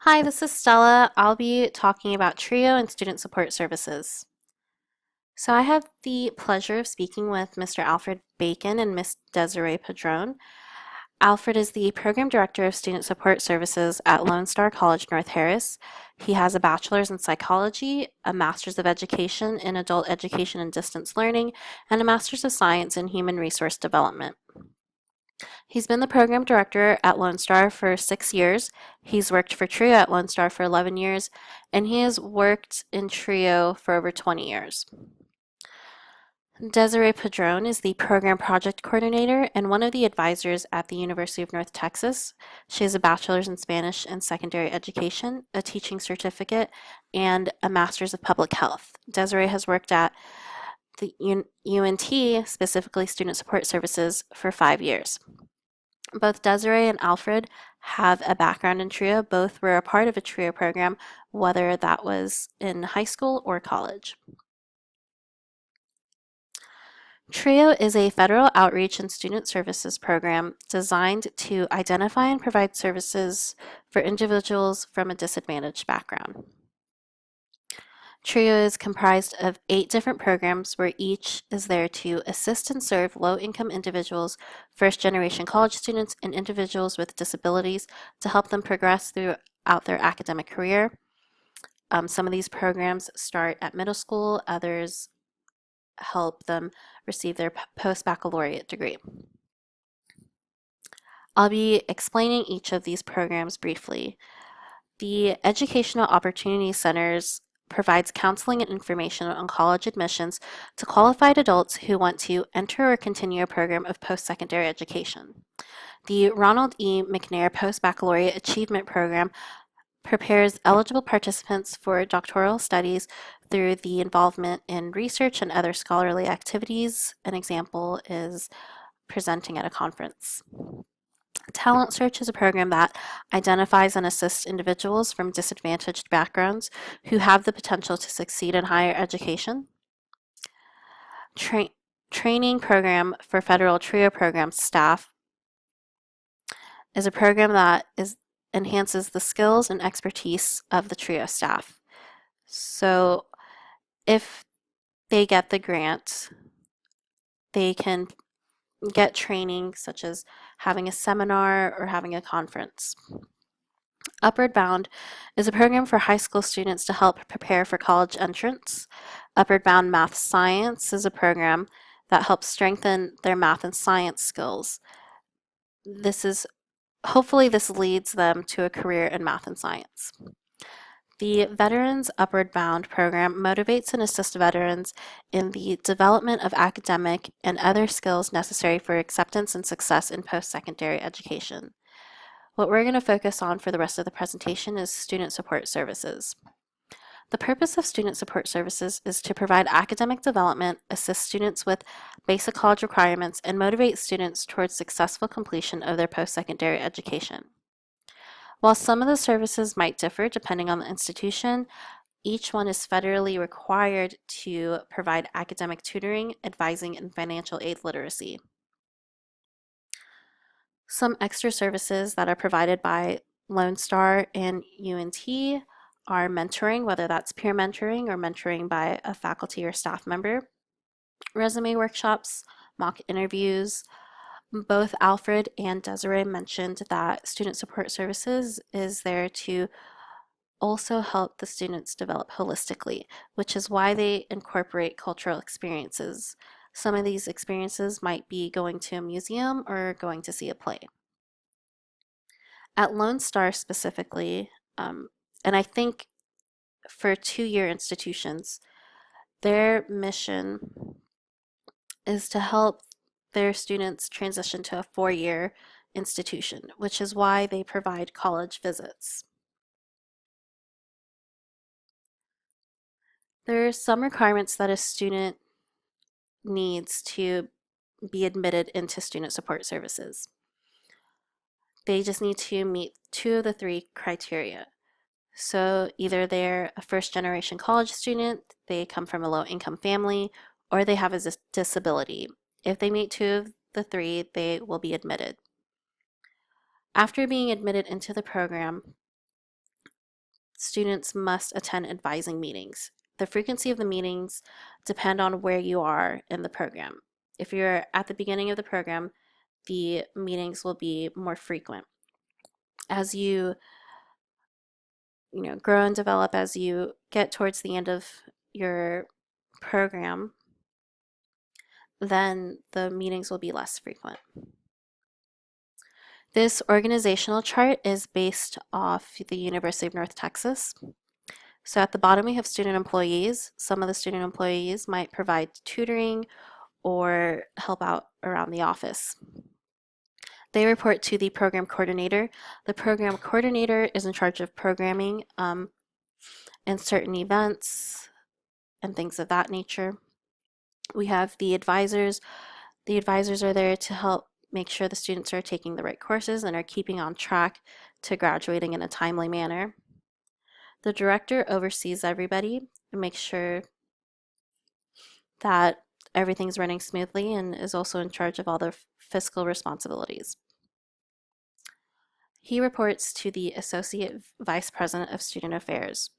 Hi, this is Stella. I'll be talking about TRIO and Student Support Services. So I have the pleasure of speaking with Mr. Alfred Bacon and Miss Desiree Padron. Alfred is the Program Director of Student Support Services at Lone Star College North Harris. He has a bachelor's in psychology, a master's of education in adult education and distance learning, and a master's of science in human resource development. He's been the program director at Lone Star for 6 years. He's worked for TRIO at Lone Star for 11 years, and he has worked in TRIO for over 20 years. Desiree Padron is the program project coordinator and one of the advisors at the University of North Texas. She has a bachelor's in Spanish and secondary education, a teaching certificate, and a master's of public health. Desiree has worked at the UNT, specifically Student Support Services, for 5 years. Both Desiree and Alfred have a background in TRIO. Both were a part of a TRIO program, whether that was in high school or college. TRIO is a federal outreach and student services program designed to identify and provide services for individuals from a disadvantaged background. TRIO is comprised of 8 different programs where each is there to assist and serve low-income individuals, first-generation college students, and individuals with disabilities to help them progress throughout their academic career. Some of these programs start at middle school, others help them receive their post-baccalaureate degree. I'll be explaining each of these programs briefly. The Educational Opportunity Centers provides counseling and information on college admissions to qualified adults who want to enter or continue a program of post-secondary education. The Ronald E. McNair Post-Baccalaureate Achievement Program prepares eligible participants for doctoral studies through the involvement in research and other scholarly activities. An example is presenting at a conference. Talent Search is a program that identifies and assists individuals from disadvantaged backgrounds who have the potential to succeed in higher education. Training Program for Federal TRIO Program staff is a program that enhances the skills and expertise of the TRIO staff. So if they get the grant, they can get training such as having a seminar or having a conference. Upward Bound is a program for high school students to help prepare for college entrance. Upward Bound Math Science is a program that helps strengthen their math and science skills. Hopefully this leads them to a career in math and science. The Veterans Upward Bound program motivates and assists veterans in the development of academic and other skills necessary for acceptance and success in post-secondary education. What we're going to focus on for the rest of the presentation is student support services. The purpose of student support services is to provide academic development, assist students with basic college requirements, and motivate students towards successful completion of their post-secondary education. While some of the services might differ depending on the institution, each one is federally required to provide academic tutoring, advising, and financial aid literacy. Some extra services that are provided by Lone Star and UNT are mentoring, whether that's peer mentoring or mentoring by a faculty or staff member, resume workshops, mock interviews. Both Alfred and Desiree mentioned that student support services is there to also help the students develop holistically, which is why they incorporate cultural experiences. Some of these experiences might be going to a museum or going to see a play. At Lone Star specifically, and I think for two-year institutions, their mission is to help their students transition to a four-year institution, which is why they provide college visits. There are some requirements that a student needs to be admitted into student support services. They just need to meet two of the three criteria. So either they're a first generation college student, they come from a low income family, or they have a disability. If they meet two of the three, they will be admitted. After being admitted into the program, students must attend advising meetings. The frequency of the meetings depend on where you are in the program. If you're at the beginning of the program, the meetings will be more frequent. As you grow and develop, as you get towards the end of your program, then the meetings will be less frequent. This organizational chart is based off the University of North Texas. So at the bottom we have student employees. Some of the student employees might provide tutoring or help out around the office. They report to the program coordinator. The program coordinator is in charge of programming and certain events and things of that nature. We have the advisors. The advisors are there to help make sure the students are taking the right courses and are keeping on track to graduating in a timely manner. The director oversees everybody and makes sure that everything's running smoothly and is also in charge of all the fiscal responsibilities. He reports to the Associate Vice President of Student Affairs.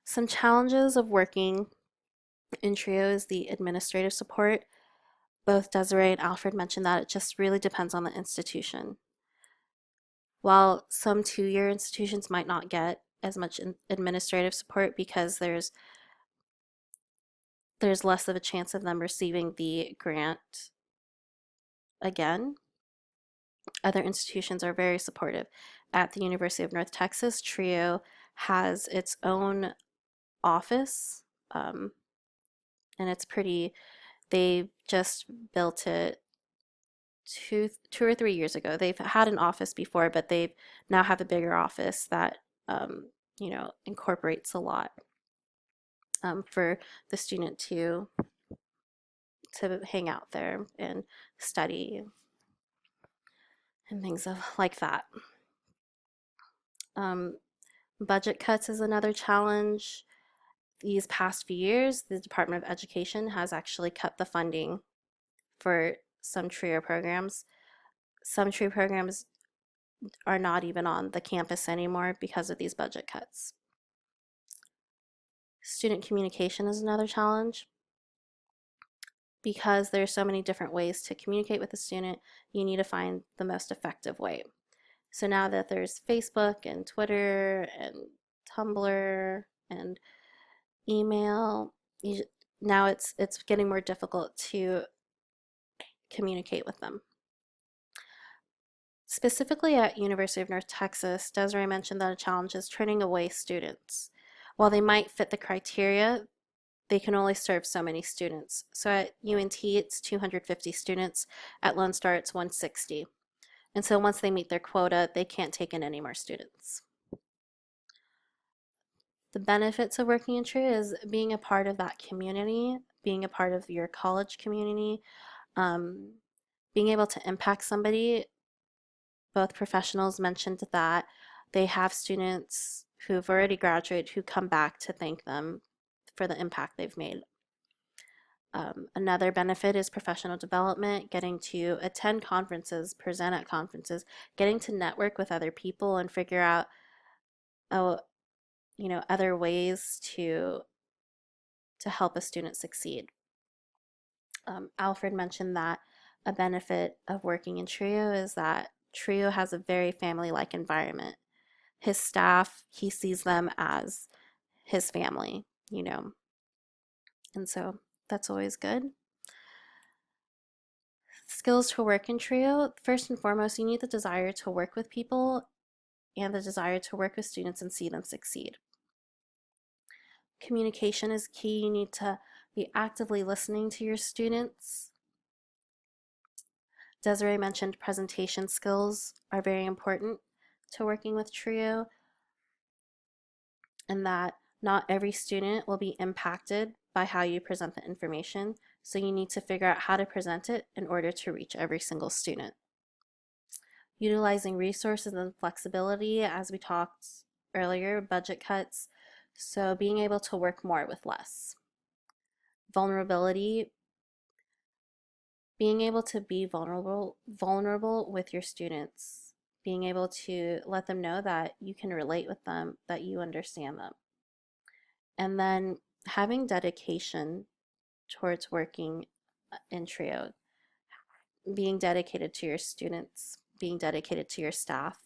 Some challenges of working in TRIO is the administrative support. Both Desiree and Alfred mentioned that it just really depends on the institution. While some two-year institutions might not get as much administrative support because there's less of a chance of them receiving the grant again, other institutions are very supportive. At the University of North Texas, TRIO has its own office, and it's pretty, they just built it two or 3 years ago. They've had an office before, but they now have a bigger office that incorporates a lot for the student to hang out there and study and things like that. Budget cuts is another challenge. These past few years, the Department of Education has actually cut the funding for some TRIO programs. Some TRIO programs are not even on the campus anymore because of these budget cuts. Student communication is another challenge. Because there's so many different ways to communicate with a student, you need to find the most effective way. So now that there's Facebook and Twitter and Tumblr and email, now it's getting more difficult to communicate with them. Specifically at University of North Texas, Desiree mentioned that a challenge is turning away students. While they might fit the criteria, they can only serve so many students. So at UNT, it's 250 students. At Lone Star, it's 160. And so once they meet their quota, they can't take in any more students. The benefits of working in TRIO is being a part of that community, being a part of your college community, being able to impact somebody. Both professionals mentioned that they have students who've already graduated who come back to thank them for the impact they've made. Another benefit is professional development, getting to attend conferences, present at conferences, getting to network with other people and figure out other ways to help a student succeed. Alfred mentioned that a benefit of working in TRIO is that TRIO has a very family-like environment. His staff, he sees them as his family, and so that's always good. Skills to work in TRIO, first and foremost, you need the desire to work with people and the desire to work with students and see them succeed. Communication is key. You need to be actively listening to your students. Desiree mentioned presentation skills are very important to working with TRIO, and that not every student will be impacted by how you present the information, so you need to figure out how to present it in order to reach every single student. Utilizing resources and flexibility, as we talked earlier, budget cuts, so being able to work more with less. Vulnerability, being able to be vulnerable with your students, being able to let them know that you can relate with them, that you understand them. And then having dedication towards working in TRIO, being dedicated to your students, being dedicated to your staff.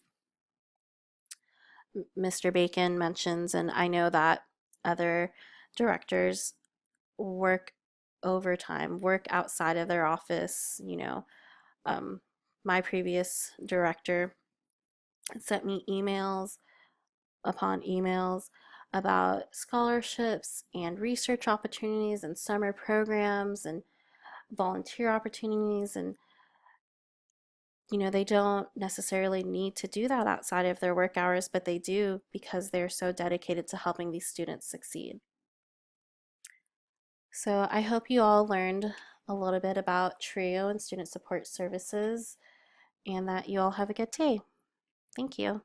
Mr. Bacon mentions, and I know that other directors work overtime, work outside of their office. Um, my previous director sent me emails upon emails about scholarships and research opportunities and summer programs and volunteer opportunities. And they don't necessarily need to do that outside of their work hours, but they do because they're so dedicated to helping these students succeed. So I hope you all learned a little bit about TRIO and student support services, and that you all have a good day. Thank you.